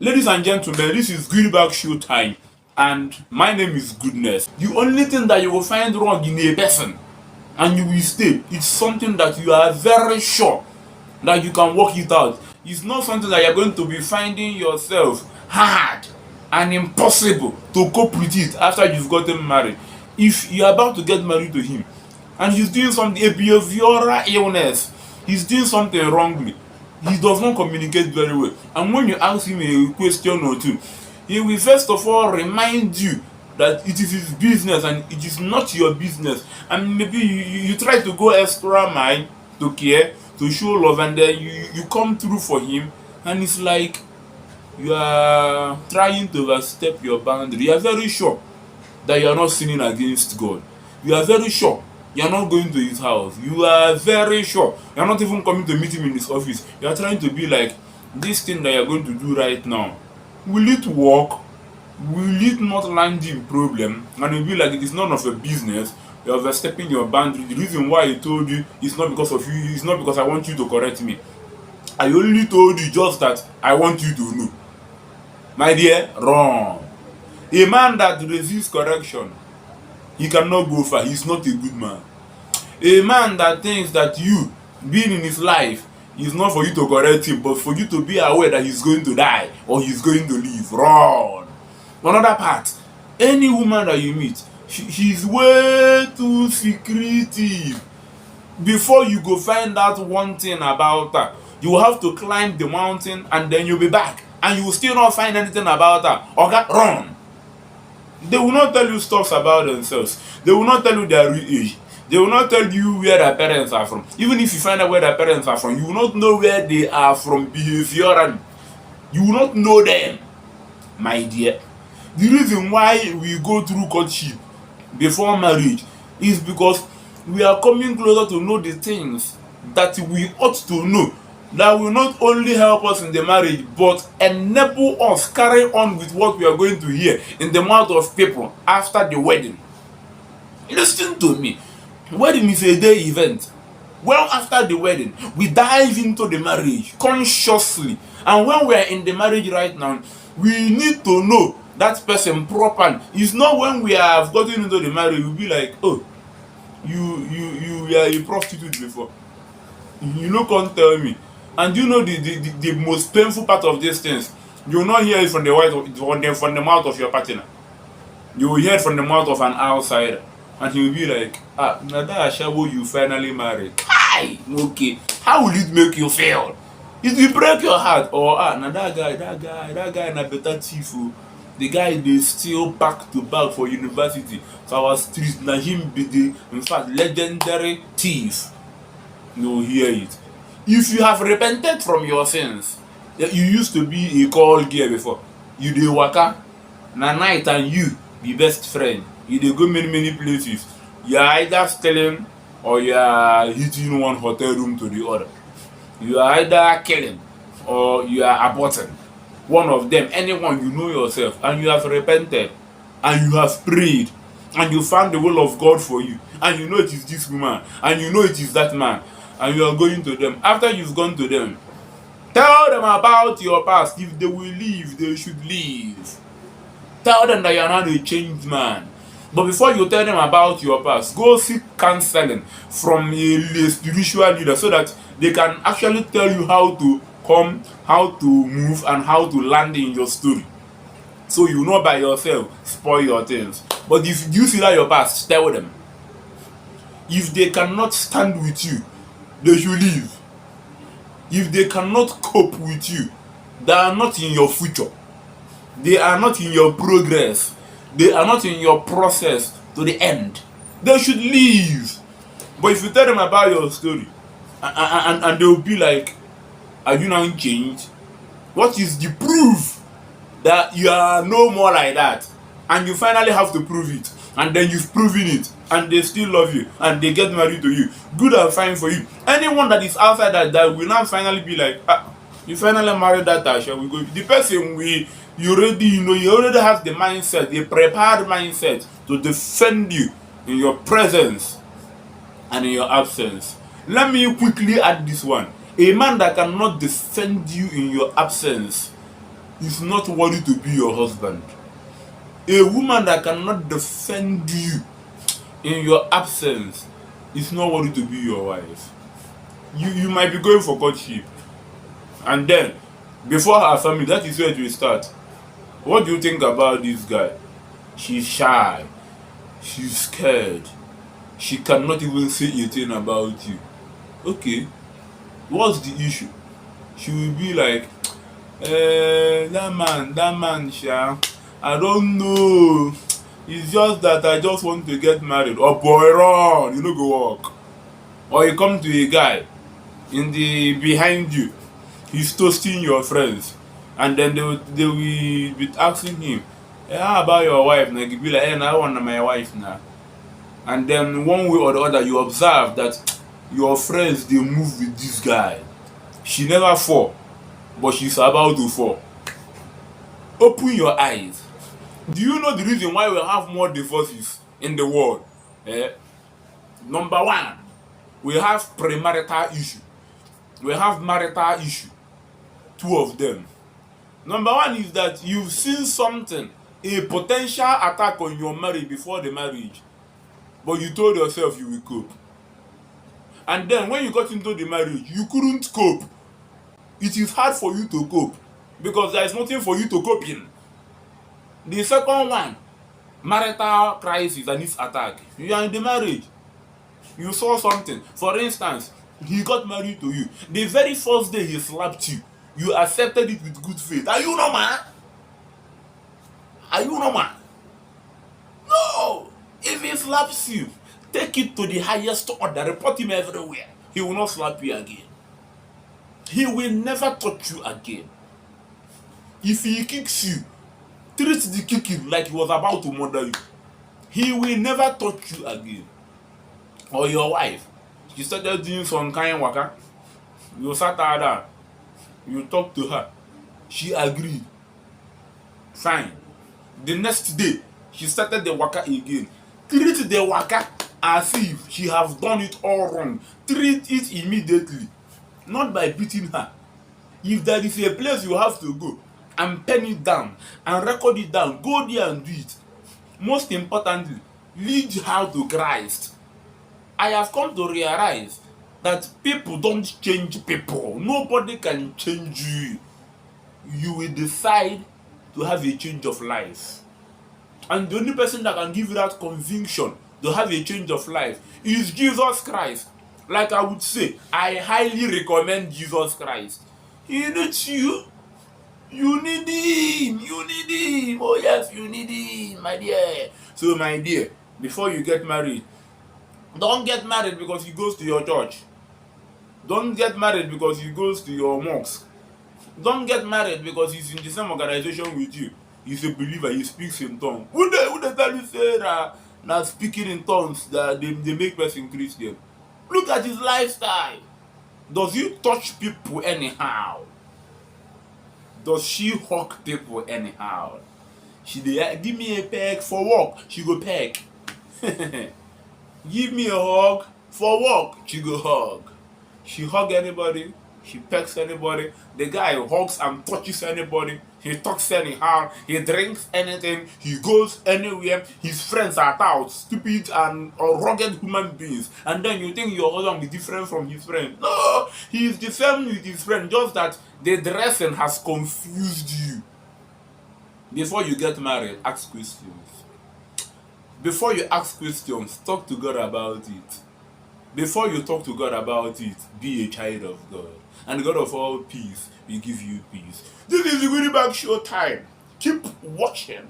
Ladies and gentlemen, this is Goodback Show time, and my name is Goodness. The only thing that you will find wrong in a person and you will stay, it's something that you are very sure that you can work it out. It's not something that you're going to be finding yourself hard and impossible to cope with it after you've gotten married. If you're about to get married to him and he's doing something, a behavioral illness, he's doing something wrongly, he does not communicate very well, and when you ask him a question or two, he will first of all remind you that it is his business and it is not your business, and maybe you try to go extra mile to care, to show love, and then you come through for him, and it's like you are trying to overstep your boundary. You are very sure that you are not sinning against God. You are very sure you are not going to his house. You are very sure you are not even coming to meet him in his office. You are trying to be like, this thing that you are going to do right now, will it work? Will it not land you in problem? And you'll be like, it is none of your business. You are overstepping your boundary. The reason why I told you is not because of you. It's not because I want you to correct me. I only told you just that I want you to know. My dear, wrong. A man that resists correction, he cannot go far. He's not a good man. A man that thinks that you being in his life is not for you to correct him, but for you to be aware that he's going to die or he's going to live. Wrong. Another part, any woman that you meet, she's way too secretive. Before you go find out one thing about her, you will have to climb the mountain and then you'll be back and you will still not find anything about her. Okay, run. They will not tell you stuff about themselves. They will not tell you their real age. They will not tell you where their parents are from. Even if you find out where their parents are from, you will not know where they are from behaviorally. You will not know them, my dear. The reason why we go through courtship before marriage is because we are coming closer to know the things that we ought to know, that will not only help us in the marriage but enable us carry on with what we are going to hear in the mouth of people after the wedding. Listen to me. Wedding is a day event. Well, after the wedding, we dive into the marriage consciously. And when we are in the marriage right now, we need to know that person properly. It's not when we have gotten into the marriage, we'll be like, oh, you were a prostitute before. You know, can't tell me. And you know the most painful part of these things, you will not hear it from the mouth of your partner. You will hear it from the mouth of an outsider. And he will be like, now that Ashabo you finally married. Hi! Okay. How will it make you feel? It will break your heart. Or, now that guy na better thief. The guy they still back to back for university. So our streets, na him be the, in fact, legendary thief. You will hear it. If you have repented from your sins, you used to be a call girl before. You dey waka, na night and you be best friend. You dey go many places. You are either stealing or you are hitting one hotel room to the other. You are either killing or you are aborting. One of them, anyone, you know yourself, and you have repented and you have prayed and you found the will of God for you, and you know it is this woman and you know it is that man, and you are going to them. After you've gone to them, tell them about your past. If they will leave, they should leave. Tell them that you are not a changed man. But before you tell them about your past, go seek counseling from a spiritual leader so that they can actually tell you how to come, how to move, and how to land in your story. So you know by yourself, spoil your things. But if you see that your past, tell them. If they cannot stand with you, they should leave. If they cannot cope with you, they are not in your future. They are not in your progress. They are not in your process to the end. They should leave. But if you tell them about your story, and they will be like, are you now changed? What is the proof that you are no more like that? And you finally have to prove it. And then you've proven it. And they still love you. And they get married to you. Good and fine for you. Anyone that is outside that will now finally be like, you finally married that Tasha. We go. The person you already have the mindset, the prepared mindset to defend you in your presence and in your absence. Let me quickly add this one. A man that cannot defend you in your absence is not worthy to be your husband. A woman that cannot defend you in your absence is not worthy to be your wife. You might be going for courtship, and then before her family, that is where it will start. What do you think about this guy? She's shy, she's scared, she cannot even say a thing about you. Okay, what's the issue? She will be like, that man, sha, I don't know. It's just that I just want to get married. Or boy run, you no go work. Or you come to a guy in the behind you, he's toasting your friends, and then they will be asking him, how about your wife? Now you be like, I want my wife now. And then one way or the other, you observe that your friends they move with this guy. She never fall, but she's about to fall. Open your eyes. Do you know the reason why we have more divorces in the world? Eh? Number one, we have premarital issue. We have marital issue. Two of them. Number one is that you've seen something, a potential attack on your marriage before the marriage, but you told yourself you will cope. And then when you got into the marriage, you couldn't cope. It is hard for you to cope because there is nothing for you to cope in. The second one, marital crisis and its attack. You are in the marriage. You saw something. For instance, he got married to you. The very first day he slapped you, you accepted it with good faith. Are you normal? Are you normal? No! If he slaps you, take it to the highest order. Report him everywhere. He will not slap you again. He will never touch you again. If he kicks you, treat the kicking like he was about to murder you. He will never touch you again. Or your wife, she started doing some kind waka. You sat her down. You talk to her. She agreed. Fine. The next day, she started the waka again. Treat the waka as if she has done it all wrong. Treat it immediately. Not by beating her. If there is a place you have to go and pen it down and record it down, go there and do it. Most importantly, lead her to Christ. I have come to realize that people don't change people. Nobody can change you. You will decide to have a change of life. And the only person that can give you that conviction to have a change of life is Jesus Christ. Like I would say, I highly recommend Jesus Christ. He needs you. You need him. You need him. Oh yes, you need him, my dear. So my dear, before you get married, don't get married because he goes to your church. Don't get married because he goes to your mosque. Don't get married because he's in the same organization with you. He's a believer, he speaks in tongues. Who they tell you say that speaking in tongues that they make person Christian? Look at his lifestyle. Does he touch people anyhow? Does she hug people anyhow? She give me a peg for work, she go peg. Give me a hug for work, she go hug. She hug anybody, she pecks anybody. The guy hugs and touches anybody. He talks anyhow, he drinks anything, he goes anywhere. His friends are out, stupid and rugged human beings. And then you think your husband is different from his friend. No, he is the same with his friend, just that the dressing has confused you. Before you get married, ask questions. Before you ask questions, talk to God about it. Before you talk to God about it, be a child of God. And the God of all peace will give you peace. This is the Goodie Bag Show time. Keep watching.